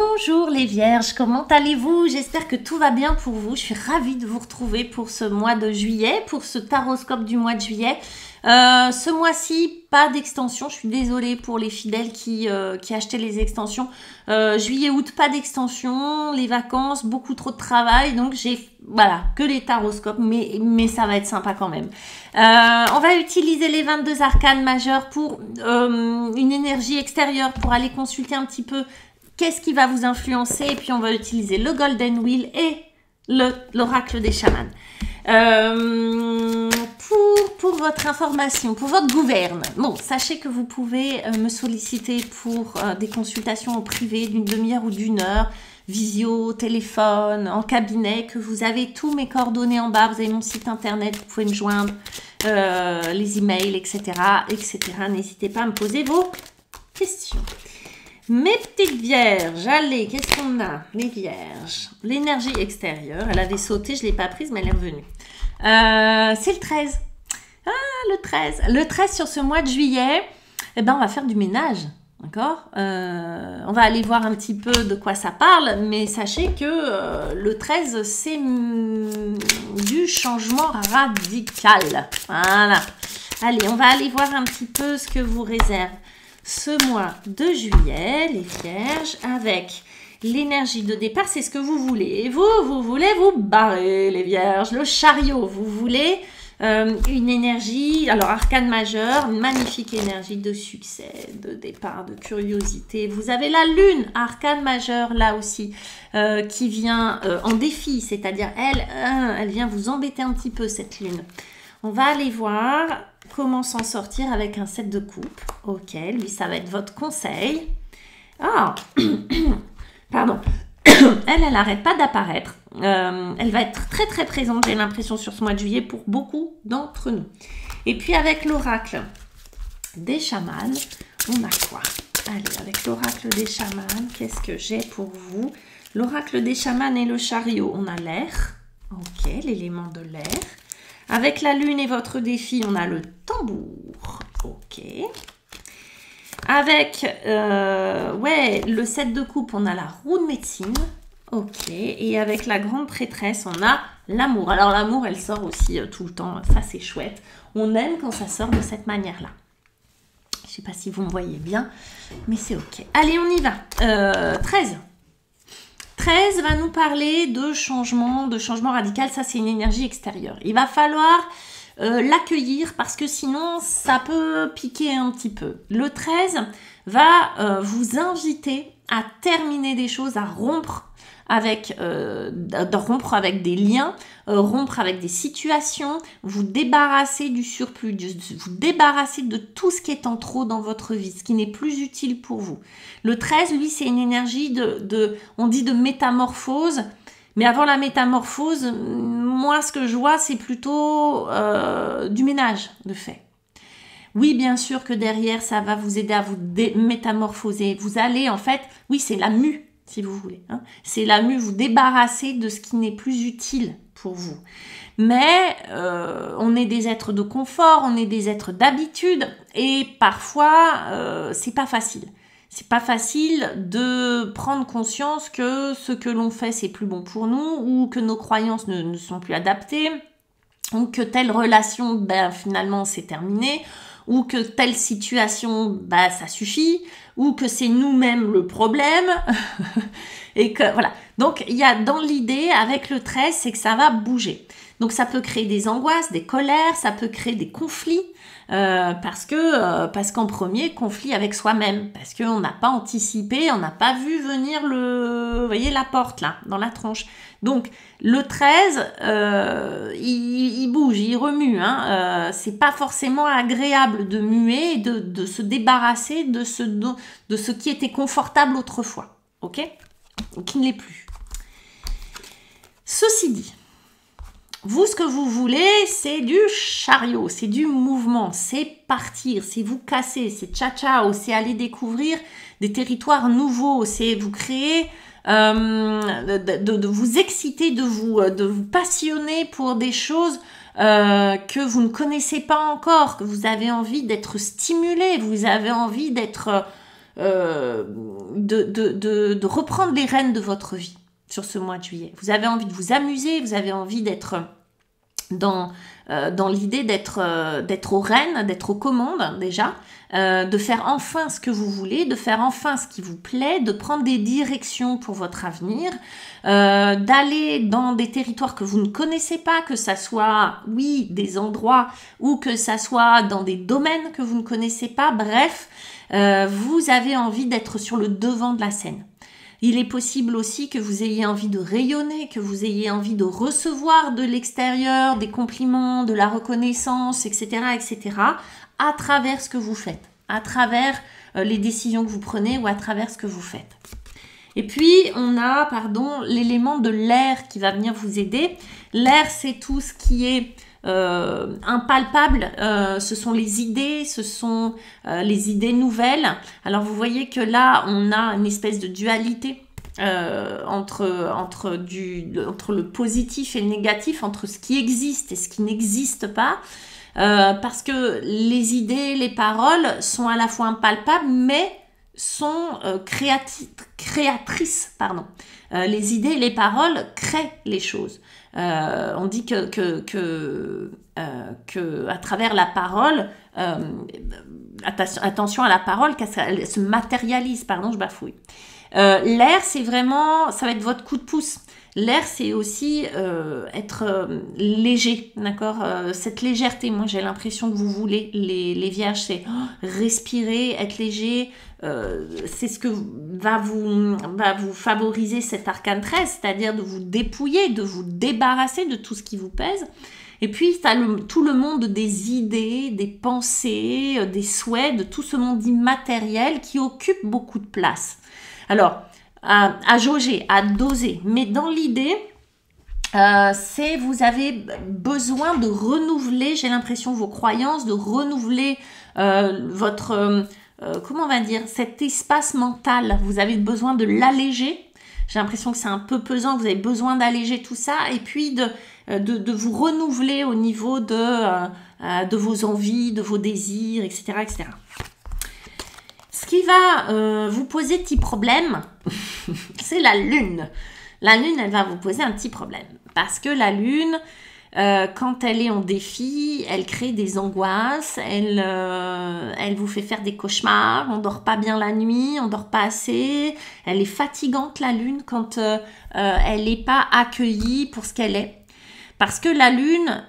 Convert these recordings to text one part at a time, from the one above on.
Bonjour les vierges, comment allez-vous? J'espère que tout va bien pour vous. Je suis ravie de vous retrouver pour ce mois de juillet, pour ce taroscope du mois de juillet. Ce mois-ci, pas d'extension. Je suis désolée pour les fidèles qui achetaient les extensions. Juillet, août, pas d'extension. Les vacances, beaucoup trop de travail. Donc voilà, que les taroscopes, mais ça va être sympa quand même. On va utiliser les 22 arcanes majeures pour une énergie extérieure, pour aller consulter un petit peu qu'est-ce qui va vous influencer. Et puis on va utiliser le Golden Wheel et l'oracle des chamans. Pour votre information, pour votre gouverne, bon, sachez que vous pouvez me solliciter pour des consultations en privé d'une demi-heure ou d'une heure, visio, téléphone, en cabinet, que vous avez tous mes coordonnées en bas, vous avez mon site internet, vous pouvez me joindre, les emails, etc. etc. N'hésitez pas à me poser vos questions. Mes petites vierges, allez, qu'est-ce qu'on a? Les vierges, l'énergie extérieure, elle avait sauté, je ne l'ai pas prise, mais elle est revenue. C'est le 13. Ah, le 13. Le 13 sur ce mois de juillet, eh ben, on va faire du ménage, d'accord? On va aller voir un petit peu de quoi ça parle, mais sachez que le 13, c'est du changement radical. Voilà. Allez, on va aller voir un petit peu ce que vous réserve ce mois de juillet, les vierges, avec l'énergie de départ, c'est ce que vous voulez. Vous voulez vous barrer, les vierges. Le chariot, vous voulez une énergie, alors arcane majeur, une magnifique énergie de succès, de départ, de curiosité. Vous avez la lune, arcane majeur, là aussi, qui vient en défi, c'est-à-dire elle vient vous embêter un petit peu, cette lune. On va aller voir comment s'en sortir avec un 7 de coupe. Ok, lui, ça va être votre conseil. Ah, pardon. Elle n'arrête pas d'apparaître. Elle va être très très présente, j'ai l'impression, sur ce mois de juillet pour beaucoup d'entre nous. Et puis avec l'oracle des chamans, on a quoi? Allez, avec l'oracle des chamans, qu'est-ce que j'ai pour vous? L'oracle des chamans et le chariot, on a l'air. Ok, l'élément de l'air. Avec la lune et votre défi, on a le tambour. Ok. Avec le 7 de coupe, on a la roue de médecine. Ok. Et avec la grande prêtresse, on a l'amour. Alors l'amour, elle sort aussi tout le temps. Ça, c'est chouette. On aime quand ça sort de cette manière-là. Je ne sais pas si vous me voyez bien, mais c'est ok. Allez, on y va. 13. 13 va nous parler de changement radical. Ça, c'est une énergie extérieure. Il va falloir l'accueillir parce que sinon, ça peut piquer un petit peu. Le 13 va vous inviter à terminer des choses, à rompre avec des liens, rompre avec des situations, vous débarrasser du surplus, vous débarrasser de tout ce qui est en trop dans votre vie, ce qui n'est plus utile pour vous. Le 13, lui, c'est une énergie on dit de métamorphose, mais avant la métamorphose, moi, ce que je vois, c'est plutôt du ménage, de fait. Oui, bien sûr que derrière, ça va vous aider à vous métamorphoser. Vous allez, en fait, oui, c'est la mue, si vous voulez. Hein. C'est la mue, vous débarrasser de ce qui n'est plus utile pour vous. Mais on est des êtres de confort, on est des êtres d'habitude, et parfois, c'est pas facile. C'est pas facile de prendre conscience que ce que l'on fait, c'est plus bon pour nous, ou que nos croyances ne sont plus adaptées, ou que telle relation, finalement, c'est terminé, ou que telle situation, ça suffit, ou que c'est nous-mêmes le problème, et que, voilà. Donc, il y a dans l'idée, avec le 13, c'est que ça va bouger. Donc, ça peut créer des angoisses, des colères, ça peut créer des conflits, parce qu'en premier, conflit avec soi-même, parce qu'on n'a pas anticipé, on n'a pas vu venir vous voyez, la porte, là, dans la tronche. Donc, le 13, il bouge, il remue. Hein. C'est pas forcément agréable de muer, de se débarrasser de ce qui était confortable autrefois. Ok? Qui ne l'est plus. Ceci dit, vous, ce que vous voulez, c'est du chariot, c'est du mouvement, c'est partir, c'est vous casser, c'est ciao, c'est aller découvrir des territoires nouveaux, c'est vous créer, de vous exciter, de vous passionner pour des choses que vous ne connaissez pas encore, que vous avez envie d'être stimulé, vous avez envie d'être de reprendre les rênes de votre vie sur ce mois de juillet. Vous avez envie de vous amuser, vous avez envie d'être dans l'idée d'être aux rênes, d'être aux commandes déjà, de faire enfin ce que vous voulez, de faire enfin ce qui vous plaît, de prendre des directions pour votre avenir, d'aller dans des territoires que vous ne connaissez pas, que ça soit, oui, des endroits ou que ça soit dans des domaines que vous ne connaissez pas. Bref, vous avez envie d'être sur le devant de la scène. Il est possible aussi que vous ayez envie de rayonner, que vous ayez envie de recevoir de l'extérieur des compliments, de la reconnaissance, etc., etc., à travers ce que vous faites, à travers les décisions que vous prenez ou à travers ce que vous faites. Et puis, on a, l'élément de l'air qui va venir vous aider. L'air, c'est tout ce qui est impalpable, ce sont les idées, ce sont les idées nouvelles. Alors vous voyez que là on a une espèce de dualité entre le positif et le négatif, entre ce qui existe et ce qui n'existe pas, parce que les idées, les paroles sont à la fois impalpables mais sont créatrices, pardon. Les idées et les paroles créent les choses. On dit que à travers la parole, attention à la parole, qu'elle se matérialise, pardon, je bafouille. L'air, c'est vraiment, ça va être votre coup de pouce. L'air, c'est aussi être léger, d'accord, cette légèreté, moi j'ai l'impression que vous voulez, les vierges, c'est respirer, être léger, c'est ce que va vous favoriser cet arcane 13, c'est-à-dire de vous dépouiller, de vous débarrasser de tout ce qui vous pèse. Et puis, tu as tout le monde des idées, des pensées, des souhaits, de tout ce monde immatériel qui occupe beaucoup de place. Alors, à jauger, à doser, mais dans l'idée, vous avez besoin de renouveler, j'ai l'impression, vos croyances, de renouveler votre, comment on va dire, cet espace mental. Vous avez besoin de l'alléger. J'ai l'impression que c'est un peu pesant, que vous avez besoin d'alléger tout ça, et puis de vous renouveler au niveau de vos envies, de vos désirs, etc., etc. Ce qui va vous poser petit problème, c'est la lune. La lune, elle va vous poser un petit problème. Parce que la lune, quand elle est en défi, elle crée des angoisses, elle vous fait faire des cauchemars, on dort pas bien la nuit, on dort pas assez. Elle est fatigante, la lune, quand elle n'est pas accueillie pour ce qu'elle est. Parce que la lune,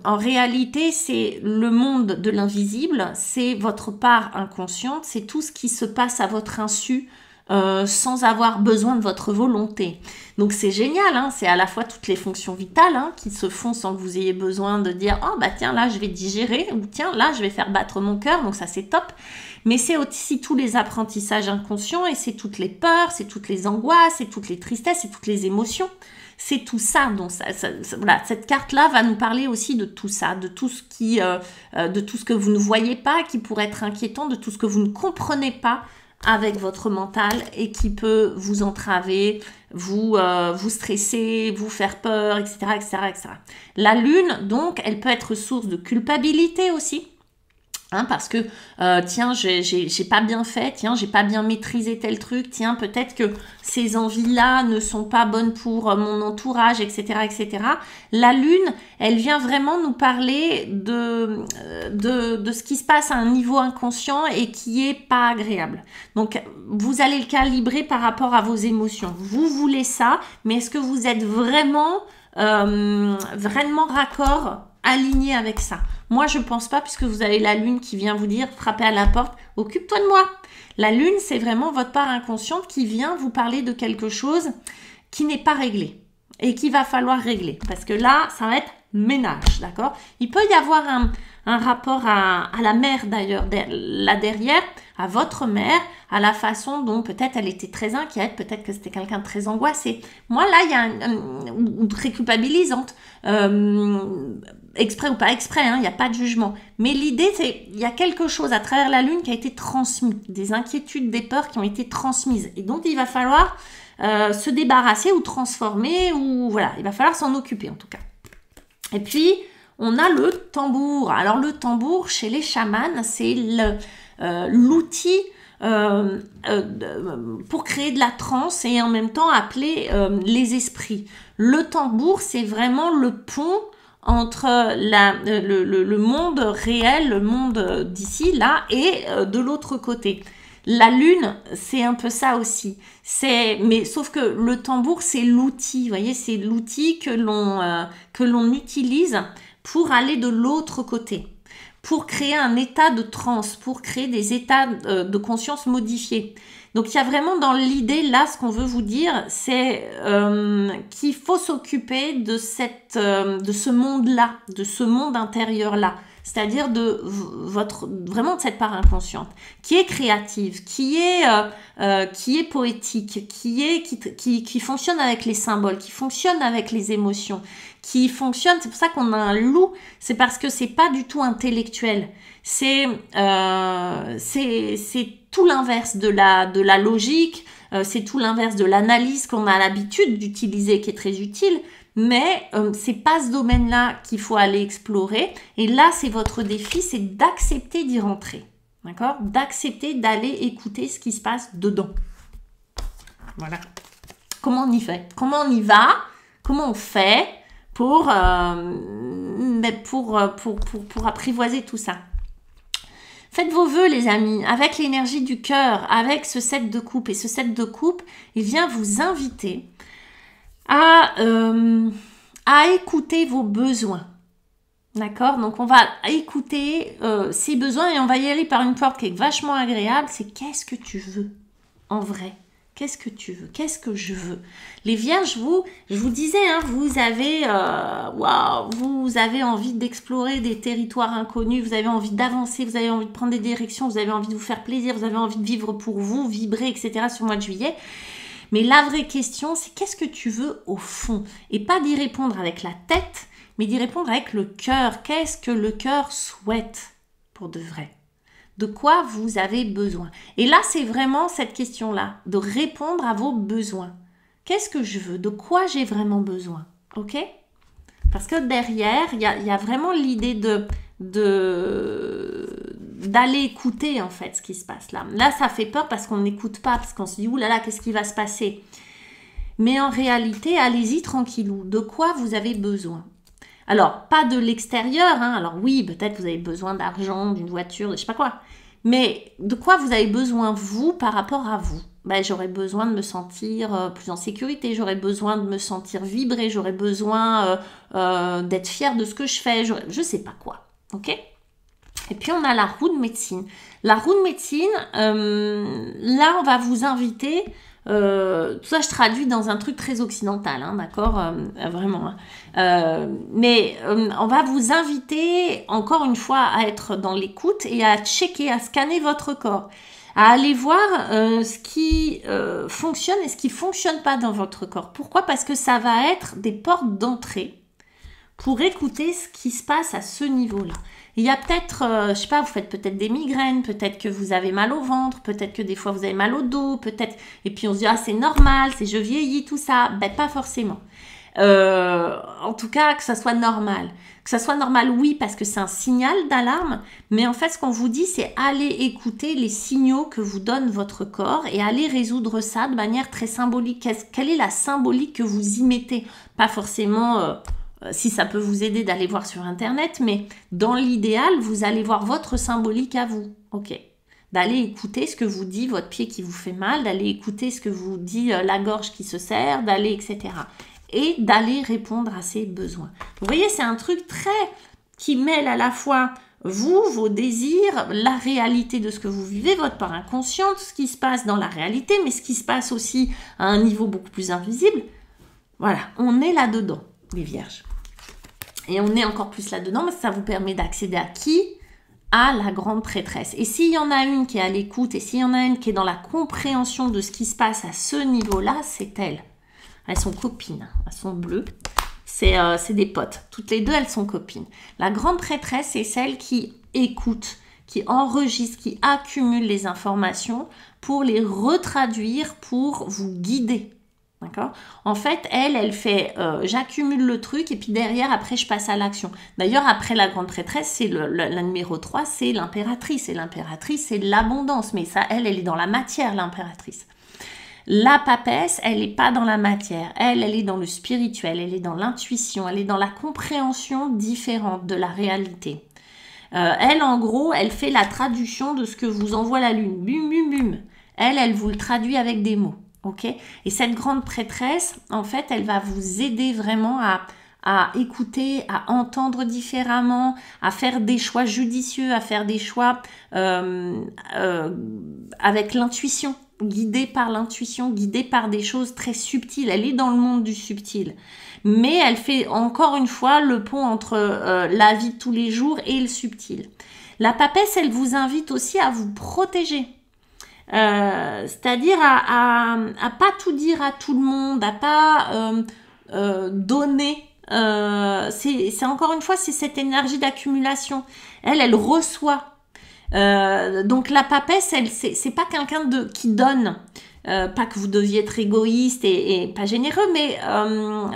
en réalité, c'est le monde de l'invisible, c'est votre part inconsciente, c'est tout ce qui se passe à votre insu sans avoir besoin de votre volonté. Donc c'est génial, hein, c'est à la fois toutes les fonctions vitales qui se font sans que vous ayez besoin de dire « Oh bah tiens, là je vais digérer » ou « Tiens, là je vais faire battre mon cœur », donc ça c'est top. Mais c'est aussi tous les apprentissages inconscients et c'est toutes les peurs, c'est toutes les angoisses, c'est toutes les tristesses, c'est toutes les émotions. C'est tout ça, donc voilà, cette carte-là va nous parler aussi de tout ça, de tout ce que vous ne voyez pas, qui pourrait être inquiétant, de tout ce que vous ne comprenez pas avec votre mental et qui peut vous entraver, vous stresser, vous faire peur, etc., etc., etc. La lune, donc, elle peut être source de culpabilité aussi. Parce que tiens, j'ai pas bien fait, tiens, j'ai pas bien maîtrisé tel truc, tiens, peut-être que ces envies-là ne sont pas bonnes pour mon entourage, etc., etc. La lune, elle vient vraiment nous parler de ce qui se passe à un niveau inconscient et qui est pas agréable. Donc, vous allez le calibrer par rapport à vos émotions. Vous voulez ça, mais est-ce que vous êtes vraiment raccord, aligné avec ça? Moi, je pense pas, puisque vous avez la lune qui vient vous dire, frapper à la porte, occupe-toi de moi. La lune, c'est vraiment votre part inconsciente qui vient vous parler de quelque chose qui n'est pas réglé et qu'il va falloir régler. Parce que là, ça va être ménage, d'accord? Il peut y avoir un rapport à la mère d'ailleurs, là derrière, à votre mère, à la façon dont peut-être elle était très inquiète, peut-être que c'était quelqu'un de très angoissé. Moi là, il y a une très culpabilisante, exprès ou pas exprès, il n'y a pas de jugement. Mais l'idée, c'est il y a quelque chose à travers la lune qui a été transmis, des inquiétudes, des peurs qui ont été transmises. Et donc, il va falloir se débarrasser ou transformer, ou voilà, il va falloir s'en occuper en tout cas. Et puis, on a le tambour. Alors, le tambour, chez les chamans, c'est l'outil pour créer de la transe et en même temps appeler les esprits. Le tambour, c'est vraiment le pont entre le monde réel, le monde d'ici, là, et de l'autre côté. La lune, c'est un peu ça aussi. Mais sauf que le tambour, c'est l'outil, vous voyez, c'est l'outil que l'on utilise pour aller de l'autre côté, pour créer un état de transe, pour créer des états de conscience modifiés. Donc il y a vraiment dans l'idée, là, ce qu'on veut vous dire, c'est qu'il faut s'occuper de ce monde-là, de ce monde intérieur-là. C'est-à-dire vraiment de cette part inconsciente, qui est créative, qui est poétique, qui fonctionne avec les symboles, qui fonctionne avec les émotions, qui fonctionne, c'est pour ça qu'on a un loup, c'est parce que c'est pas du tout intellectuel, c'est tout l'inverse de la logique, c'est tout l'inverse de l'analyse qu'on a l'habitude d'utiliser, qui est très utile. Mais c'est pas ce domaine-là qu'il faut aller explorer. Et là, c'est votre défi, c'est d'accepter d'y rentrer. D'accord? D'accepter d'aller écouter ce qui se passe dedans. Voilà. Comment on y fait? Comment on y va? Comment on fait pour apprivoiser tout ça? Faites vos vœux, les amis, avec l'énergie du cœur, avec ce 7 de coupe. Et ce 7 de coupe, il vient vous inviter à écouter vos besoins. D'accord? Donc, on va écouter ces besoins et on va y aller par une porte qui est vachement agréable. C'est qu'est-ce que tu veux en vrai? Qu'est-ce que tu veux? Qu'est-ce que je veux? Les vierges, je vous disais, hein, vous avez envie d'explorer des territoires inconnus, vous avez envie d'avancer, vous avez envie de prendre des directions, vous avez envie de vous faire plaisir, vous avez envie de vivre pour vous, vibrer, etc. sur le mois de juillet. Mais la vraie question, c'est qu'est-ce que tu veux au fond? Et pas d'y répondre avec la tête, mais d'y répondre avec le cœur. Qu'est-ce que le cœur souhaite pour de vrai? De quoi vous avez besoin? Et là, c'est vraiment cette question-là, de répondre à vos besoins. Qu'est-ce que je veux? De quoi j'ai vraiment besoin? Ok? Parce que derrière, il y a vraiment l'idée d'aller écouter en fait ce qui se passe là. Là, ça fait peur parce qu'on n'écoute pas, parce qu'on se dit « Ouh là là, qu'est-ce qui va se passer ?» Mais en réalité, allez-y tranquillou. De quoi vous avez besoin? Alors, pas de l'extérieur, hein. Alors oui, peut-être vous avez besoin d'argent, d'une voiture, je sais pas quoi. Mais de quoi vous avez besoin, vous, par rapport à vous? Ben, j'aurais besoin de me sentir plus en sécurité, j'aurais besoin de me sentir vibrer, j'aurais besoin d'être fière de ce que je fais, je sais pas quoi. Ok? Et puis, on a la roue de médecine. La roue de médecine, là, on va vous inviter... tout ça, je traduis dans un truc très occidental, hein, d'accord, vraiment. Mais on va vous inviter, encore une fois, à être dans l'écoute et à checker, à scanner votre corps, à aller voir ce qui fonctionne et ce qui ne fonctionne pas dans votre corps. Pourquoi? Parce que ça va être des portes d'entrée pour écouter ce qui se passe à ce niveau-là. Il y a peut-être, je sais pas, vous faites peut-être des migraines, peut-être que vous avez mal au ventre, peut-être que des fois vous avez mal au dos, peut-être, et puis on se dit, ah c'est normal, c'est je vieillis, tout ça. Ben pas forcément. En tout cas, que ça soit normal. Que ça soit normal, oui, parce que c'est un signal d'alarme, mais en fait, ce qu'on vous dit, c'est aller écouter les signaux que vous donne votre corps et aller résoudre ça de manière très symbolique. Quelle est la symbolique que vous y mettez? Pas forcément... si ça peut vous aider d'aller voir sur internet, mais dans l'idéal, vous allez voir votre symbolique à vous, ok? D'aller écouter ce que vous dit votre pied qui vous fait mal, d'aller écouter ce que vous dit la gorge qui se serre, d'aller, etc. Et d'aller répondre à ses besoins. Vous voyez, c'est un truc qui mêle à la fois vous, vos désirs, la réalité de ce que vous vivez, votre part inconsciente, ce qui se passe dans la réalité, mais ce qui se passe aussi à un niveau beaucoup plus invisible. Voilà, on est là-dedans, les vierges. Et on est encore plus là-dedans, mais ça vous permet d'accéder à qui? À la grande prêtresse. Et s'il y en a une qui est à l'écoute, et s'il y en a une qui est dans la compréhension de ce qui se passe à ce niveau-là, c'est elle. Elles sont copines, elles sont bleues. C'est des potes. Toutes les deux, elles sont copines. La grande prêtresse, c'est celle qui écoute, qui enregistre, qui accumule les informations pour les retraduire, pour vous guider. D'accord? En fait, elle fait j'accumule le truc et puis derrière, après, je passe à l'action. D'ailleurs, après la grande prêtresse, c'est la numéro 3, c'est l'impératrice. Et l'impératrice, c'est l'abondance. Mais ça, elle est dans la matière, l'impératrice. La papesse, elle n'est pas dans la matière. Elle est dans le spirituel, elle est dans l'intuition, elle est dans la compréhension différente de la réalité. Elle, en gros, elle fait la traduction de ce que vous envoie la lune. Bum, bum, bum. Elle vous le traduit avec des mots. Ok? Et cette grande prêtresse, en fait, elle va vous aider vraiment à écouter, à entendre différemment, à faire des choix judicieux, à faire des choix avec l'intuition, guidée par l'intuition, guidée par des choses très subtiles. Elle est dans le monde du subtil. Mais elle fait encore une fois le pont entre la vie de tous les jours et le subtil. La papesse, elle vous invite aussi à vous protéger. C'est-à-dire à pas tout dire à tout le monde, à pas donner. C'est encore une fois, c'est cette énergie d'accumulation. Elle reçoit. Donc la papesse, c'est pas quelqu'un qui donne. Pas que vous deviez être égoïste et pas généreux, mais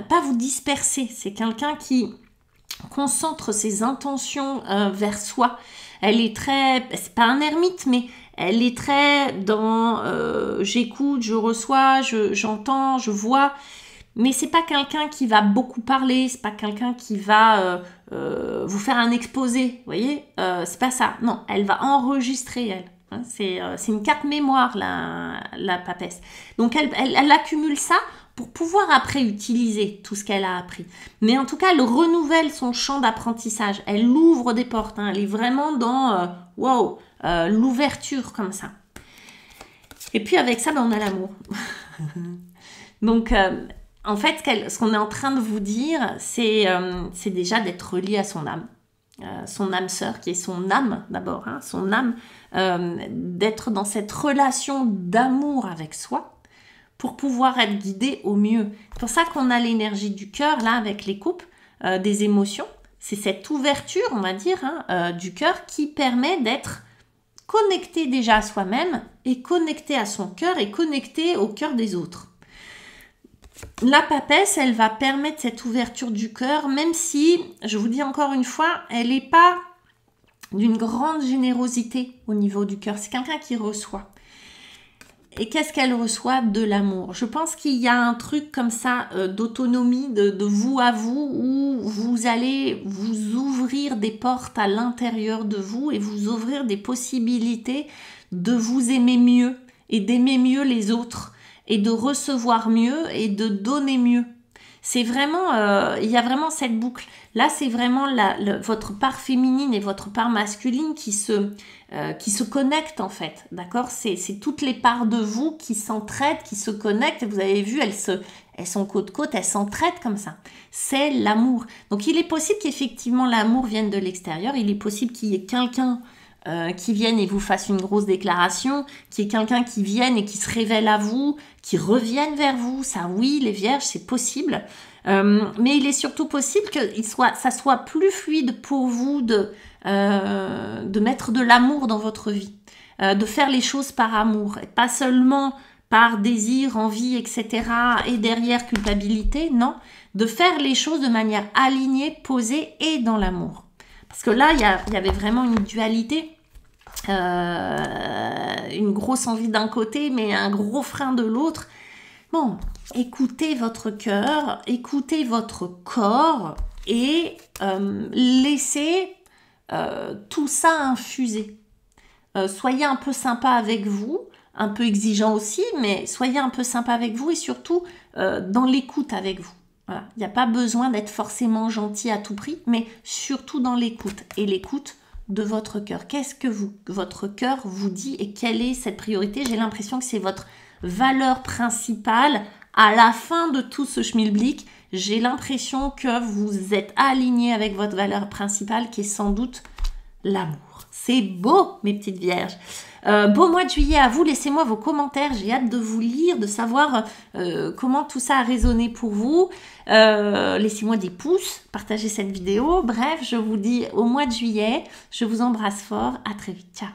pas vous disperser. C'est quelqu'un qui concentre ses intentions vers soi. Elle est très, c'est pas un ermite, mais elle est très dans j'écoute, je reçois, j'entends, je vois. Mais c'est pas quelqu'un qui va beaucoup parler, c'est pas quelqu'un qui va vous faire un exposé, vous voyez, c'est pas ça. Non, elle va enregistrer, elle. Hein, c'est une carte mémoire, la papesse. Donc elle accumule ça pour pouvoir après utiliser tout ce qu'elle a appris. Mais en tout cas, elle renouvelle son champ d'apprentissage. Elle ouvre des portes. Hein. Elle est vraiment dans l'ouverture comme ça. Et puis avec ça, on a l'amour. Donc, en fait, ce qu'on est en train de vous dire, c'est déjà d'être relié à son âme sœur, qui est son âme d'abord, hein, son âme, d'être dans cette relation d'amour avec soi, pour pouvoir être guidé au mieux. C'est pour ça qu'on a l'énergie du cœur, là, avec les coupes, des émotions. C'est cette ouverture, on va dire, hein, du cœur qui permet d'être connecté déjà à soi-même et connecté à son cœur et connecté au cœur des autres. La papesse, elle va permettre cette ouverture du cœur, même si, je vous dis encore une fois, elle n'est pas d'une grande générosité au niveau du cœur. C'est quelqu'un qui reçoit. Et qu'est-ce qu'elle reçoit? De l'amour. Je pense qu'il y a un truc comme ça d'autonomie, de vous à vous, où vous allez vous ouvrir des portes à l'intérieur de vous et vous ouvrir des possibilités de vous aimer mieux et d'aimer mieux les autres et de recevoir mieux et de donner mieux. C'est vraiment, il y a vraiment cette boucle. Là, c'est vraiment votre part féminine et votre part masculine qui se connectent en fait, d'accord? C'est toutes les parts de vous qui s'entraident, qui se connectent. Vous avez vu, elles sont côte-côte, elles s'entraident comme ça. C'est l'amour. Donc, il est possible qu'effectivement l'amour vienne de l'extérieur. Il est possible qu'il y ait quelqu'un qui vienne et vous fasse une grosse déclaration, qu'il y ait quelqu'un qui vienne et qui se révèle à vous, qui revienne vers vous. Ça, oui, les vierges, c'est possible. Mais il est surtout possible que ça soit plus fluide pour vous de mettre de l'amour dans votre vie, de faire les choses par amour, et pas seulement par désir, envie, etc. et derrière culpabilité, non, de faire les choses de manière alignée, posée et dans l'amour. Parce que là, il y avait vraiment une dualité, une grosse envie d'un côté, mais un gros frein de l'autre. Bon, écoutez votre cœur, écoutez votre corps et laissez tout ça infuser. Soyez un peu sympa avec vous, un peu exigeant aussi, mais soyez un peu sympa avec vous et surtout dans l'écoute avec vous. Voilà. Il n'y a pas besoin d'être forcément gentil à tout prix, mais surtout dans l'écoute. Et l'écoute de votre cœur. Qu'est-ce que votre cœur vous dit et quelle est cette priorité? J'ai l'impression que c'est votre valeur principale. À la fin de tout ce schmilblick, j'ai l'impression que vous êtes aligné avec votre valeur principale qui est sans doute l'amour. C'est beau, mes petites vierges. Beau mois de juillet à vous, laissez-moi vos commentaires, j'ai hâte de vous lire, de savoir comment tout ça a résonné pour vous. Laissez-moi des pouces, partagez cette vidéo. Bref, je vous dis au mois de juillet, je vous embrasse fort, à très vite, ciao.